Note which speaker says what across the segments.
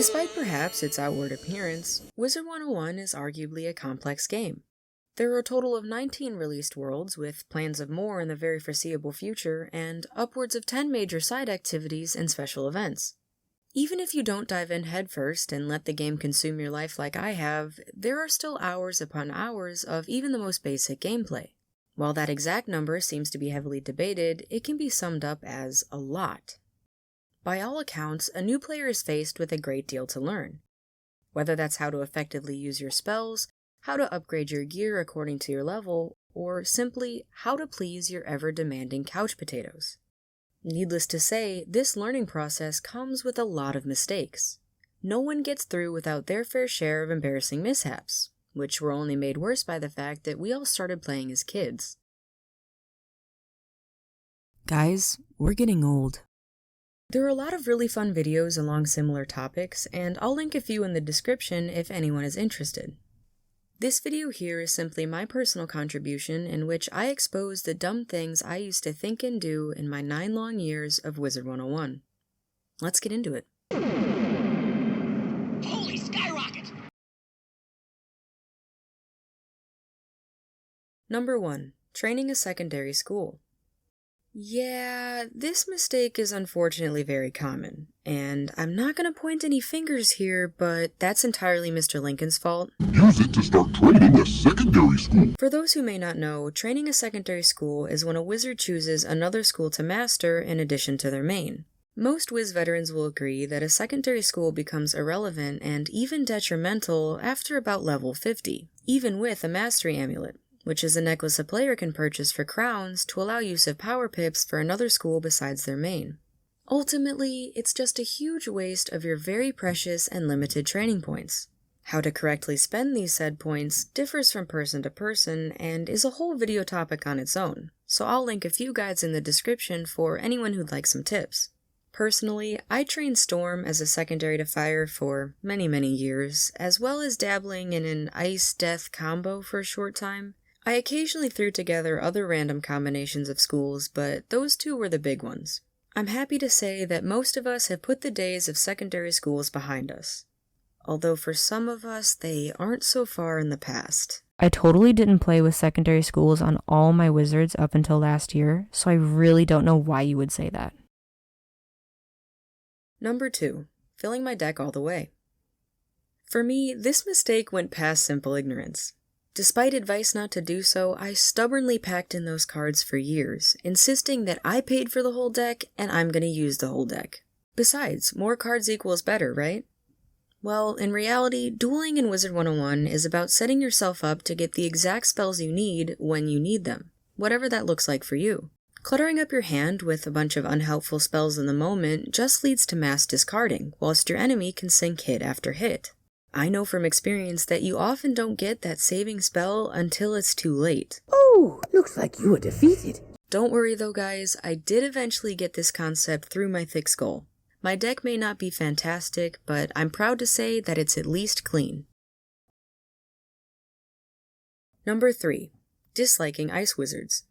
Speaker 1: Despite perhaps its outward appearance, Wizard101 is arguably a complex game. There are a total of 19 released worlds, with plans of more in the very foreseeable future, and upwards of 10 major side activities and special events. Even if you don't dive in headfirst and let the game consume your life like I have, there are still hours upon hours of even the most basic gameplay. While that exact number seems to be heavily debated, it can be summed up as a lot. By all accounts, a new player is faced with a great deal to learn. Whether that's how to effectively use your spells, how to upgrade your gear according to your level, or simply how to please your ever-demanding couch potatoes. Needless to say, this learning process comes with a lot of mistakes. No one gets through without their fair share of embarrassing mishaps, which were only made worse by the fact that we all started playing as kids. Guys, we're getting old. There are a lot of really fun videos along similar topics, and I'll link a few in the description if anyone is interested. This video here is simply my personal contribution in which I expose the dumb things I used to think and do in my 9 long years of Wizard101. Let's get into it.
Speaker 2: Holy skyrocket!
Speaker 1: Number 1. Training a secondary school. Yeah, this mistake is unfortunately very common, and I'm not going to point any fingers here, but that's entirely Mr. Lincoln's fault.
Speaker 3: Use it to start training a secondary school.
Speaker 1: For those who may not know, training a secondary school is when a wizard chooses another school to master in addition to their main. Most Wiz veterans will agree that a secondary school becomes irrelevant and even detrimental after about level 50, even with a mastery amulet, which is a necklace a player can purchase for crowns to allow use of power pips for another school besides their main. Ultimately, it's just a huge waste of your very precious and limited training points. How to correctly spend these said points differs from person to person and is a whole video topic on its own, so I'll link a few guides in the description for anyone who'd like some tips. Personally, I trained Storm as a secondary to Fire for many years, as well as dabbling in an Ice-Death combo for a short time. I occasionally threw together other random combinations of schools, but those two were the big ones. I'm happy to say that most of us have put the days of secondary schools behind us. Although for some of us, they aren't so far in the past. I totally didn't play with secondary schools on all my wizards up until last year, so I really don't know why you would say that. Number 2. Filling my deck all the way. For me, this mistake went past simple ignorance. Despite advice not to do so, I stubbornly packed in those cards for years, insisting that I paid for the whole deck and I'm gonna use the whole deck. Besides, more cards equals better, right? Well, in reality, dueling in Wizard101 is about setting yourself up to get the exact spells you need when you need them, whatever that looks like for you. Cluttering up your hand with a bunch of unhelpful spells in the moment just leads to mass discarding, whilst your enemy can sink hit after hit. I know from experience that you often don't get that saving spell until it's too late.
Speaker 2: Oh, looks like you were defeated.
Speaker 1: Don't worry though guys, I did eventually get this concept through my thick skull. My deck may not be fantastic, but I'm proud to say that it's at least clean. Number 3. Disliking ice wizards.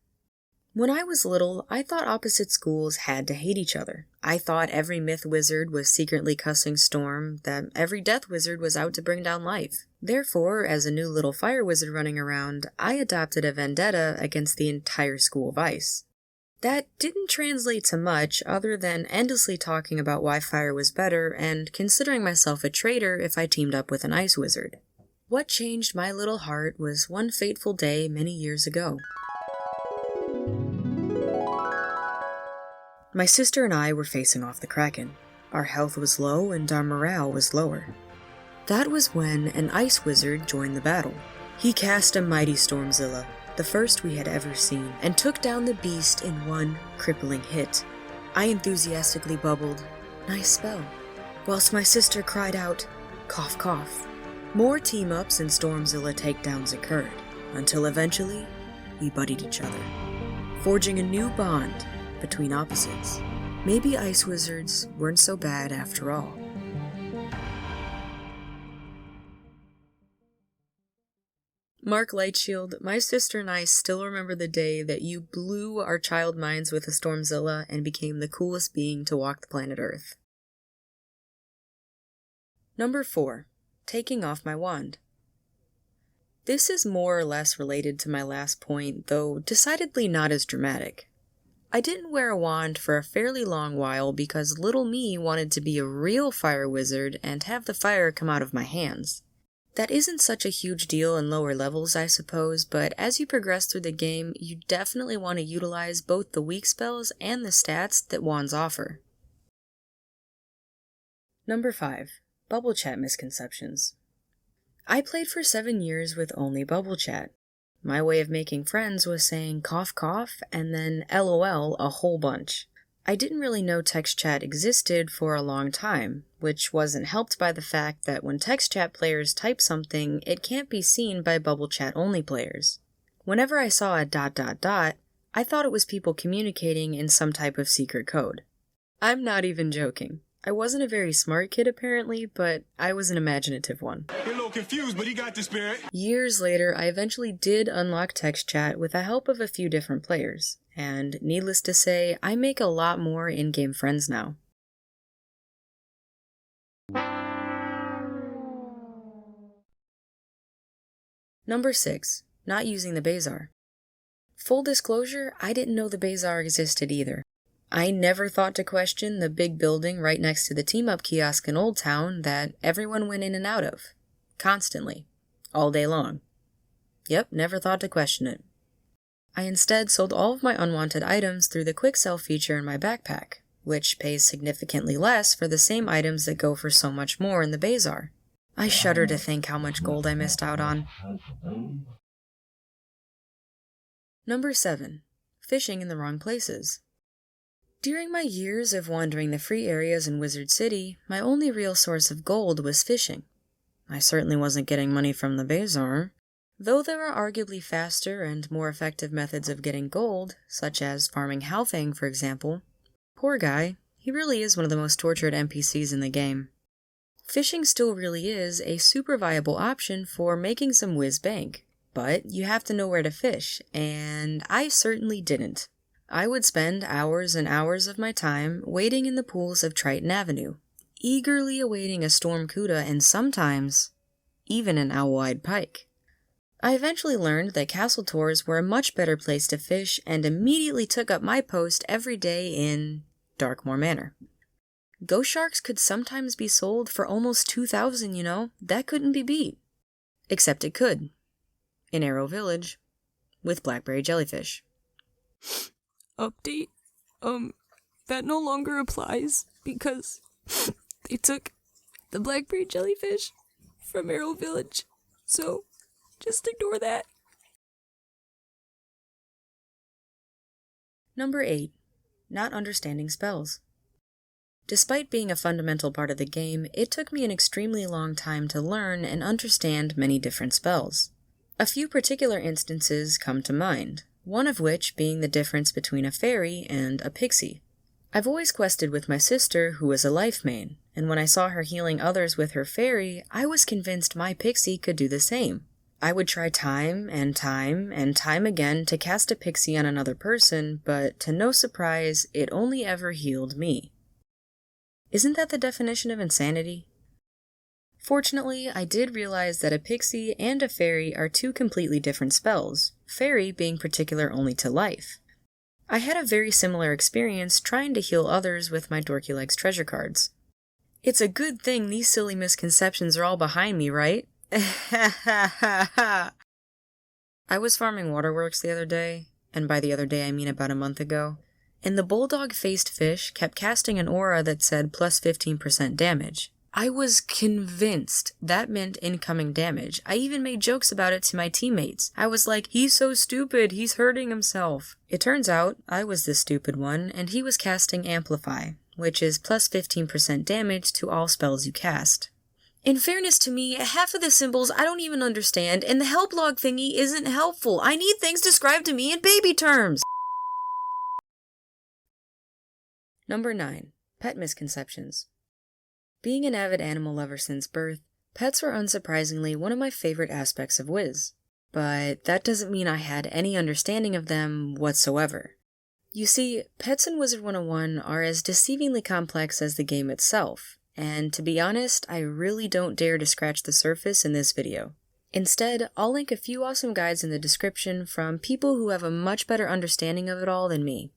Speaker 1: When I was little, I thought opposite schools had to hate each other. I thought every myth wizard was secretly cussing Storm, that every death wizard was out to bring down life. Therefore, as a new little fire wizard running around, I adopted a vendetta against the entire school of ice. That didn't translate to much other than endlessly talking about why fire was better and considering myself a traitor if I teamed up with an ice wizard. What changed my little heart was one fateful day many years ago. My sister and I were facing off the Kraken. Our health was low and our morale was lower. That was when an ice wizard joined the battle. He cast a mighty Stormzilla, the first we had ever seen, and took down the beast in one crippling hit. I enthusiastically bubbled, "Nice spell," whilst my sister cried out, "Cough cough." More team-ups and Stormzilla takedowns occurred, until eventually we buddied each other, forging a new bond between opposites. Maybe ice wizards weren't so bad after all. Mark Lightshield, my sister and I still remember the day that you blew our child minds with a Stormzilla and became the coolest being to walk the planet Earth. Number 4. Taking off my wand. This is more or less related to my last point, though decidedly not as dramatic. I didn't wear a wand for a fairly long while because little me wanted to be a real fire wizard and have the fire come out of my hands. That isn't such a huge deal in lower levels, I suppose, but as you progress through the game, you definitely want to utilize both the weak spells and the stats that wands offer. Number 5. Bubble chat misconceptions. I played for 7 years with only bubble chat. My way of making friends was saying cough cough and then LOL a whole bunch. I didn't really know text chat existed for a long time, which wasn't helped by the fact that when text chat players type something, it can't be seen by bubble chat only players. Whenever I saw a ... I thought it was people communicating in some type of secret code. I'm not even joking. I wasn't a very smart kid apparently, but I was an imaginative one.
Speaker 4: You're a little confused, but he got the spirit.
Speaker 1: Years later, I eventually did unlock text chat with the help of a few different players, and needless to say, I make a lot more in-game friends now. Number 6. Not using the Bazar. Full disclosure, I didn't know the Bazar existed either. I never thought to question the big building right next to the team-up kiosk in Old Town that everyone went in and out of. Constantly. All day long. Yep, never thought to question it. I instead sold all of my unwanted items through the quick sell feature in my backpack, which pays significantly less for the same items that go for so much more in the Bazar. I shudder to think how much gold I missed out on. Number 7. Fishing in the wrong places. During my years of wandering the free areas in Wizard City, my only real source of gold was fishing. I certainly wasn't getting money from the Bazar, though there are arguably faster and more effective methods of getting gold, such as farming Halfang, for example. Poor guy, he really is one of the most tortured NPCs in the game. Fishing still really is a super viable option for making some whiz bank, but you have to know where to fish, and I certainly didn't. I would spend hours and hours of my time wading in the pools of Triton Avenue, eagerly awaiting a storm cuda and sometimes even an owl-eyed pike. I eventually learned that castle tours were a much better place to fish and immediately took up my post every day in Darkmoor Manor. Ghost sharks could sometimes be sold for almost 2,000, you know? That couldn't be beat. Except it could. In Arrow Village, with blackberry jellyfish.
Speaker 5: Update, that no longer applies because they took the blackberry jellyfish from Arrow Village, so just ignore that.
Speaker 1: Number 8. Not understanding spells. Despite being a fundamental part of the game, it took me an extremely long time to learn and understand many different spells. A few particular instances come to mind, one of which being the difference between a fairy and a pixie. I've always quested with my sister, who is a life main, and when I saw her healing others with her fairy, I was convinced my pixie could do the same. I would try time and time and time again to cast a pixie on another person, but to no surprise, it only ever healed me. Isn't that the definition of insanity? Fortunately, I did realize that a pixie and a fairy are two completely different spells, fairy being particular only to life. I had a very similar experience trying to heal others with my Dorky Legs treasure cards. It's a good thing these silly misconceptions are all behind me, right? I was farming waterworks the other day, and by the other day I mean about a month ago, and the bulldog-faced fish kept casting an aura that said plus 15% damage. I was convinced that meant incoming damage. I even made jokes about it to my teammates. I was like, he's so stupid, he's hurting himself. It turns out I was the stupid one, and he was casting Amplify, which is plus 15% damage to all spells you cast. In fairness to me, half of the symbols I don't even understand, and the help log thingy isn't helpful. I need things described to me in baby terms! Number 9. Pet misconceptions. Being an avid animal lover since birth, pets were unsurprisingly one of my favorite aspects of Wiz. But that doesn't mean I had any understanding of them whatsoever. You see, pets in Wizard101 are as deceivingly complex as the game itself, and to be honest, I really don't dare to scratch the surface in this video. Instead, I'll link a few awesome guides in the description from people who have a much better understanding of it all than me.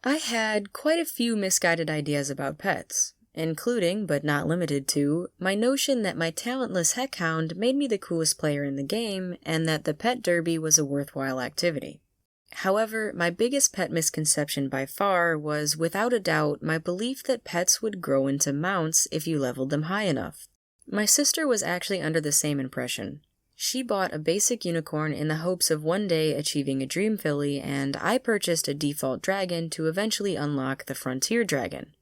Speaker 1: I had quite a few misguided ideas about pets, including, but not limited to, my notion that my talentless heckhound made me the coolest player in the game, and that the pet derby was a worthwhile activity. However, my biggest pet misconception by far was, without a doubt, my belief that pets would grow into mounts if you leveled them high enough. My sister was actually under the same impression. She bought a basic unicorn in the hopes of one day achieving a dream filly, and I purchased a default dragon to eventually unlock the frontier dragon.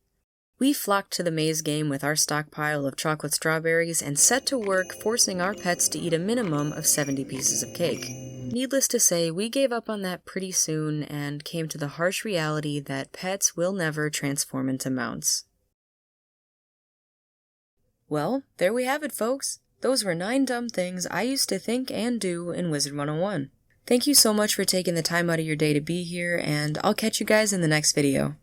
Speaker 1: We flocked to the maze game with our stockpile of chocolate strawberries and set to work forcing our pets to eat a minimum of 70 pieces of cake. Needless to say, we gave up on that pretty soon and came to the harsh reality that pets will never transform into mounts. Well, there we have it, folks. Those were 9 dumb things I used to think and do in Wizard101. Thank you so much for taking the time out of your day to be here, and I'll catch you guys in the next video.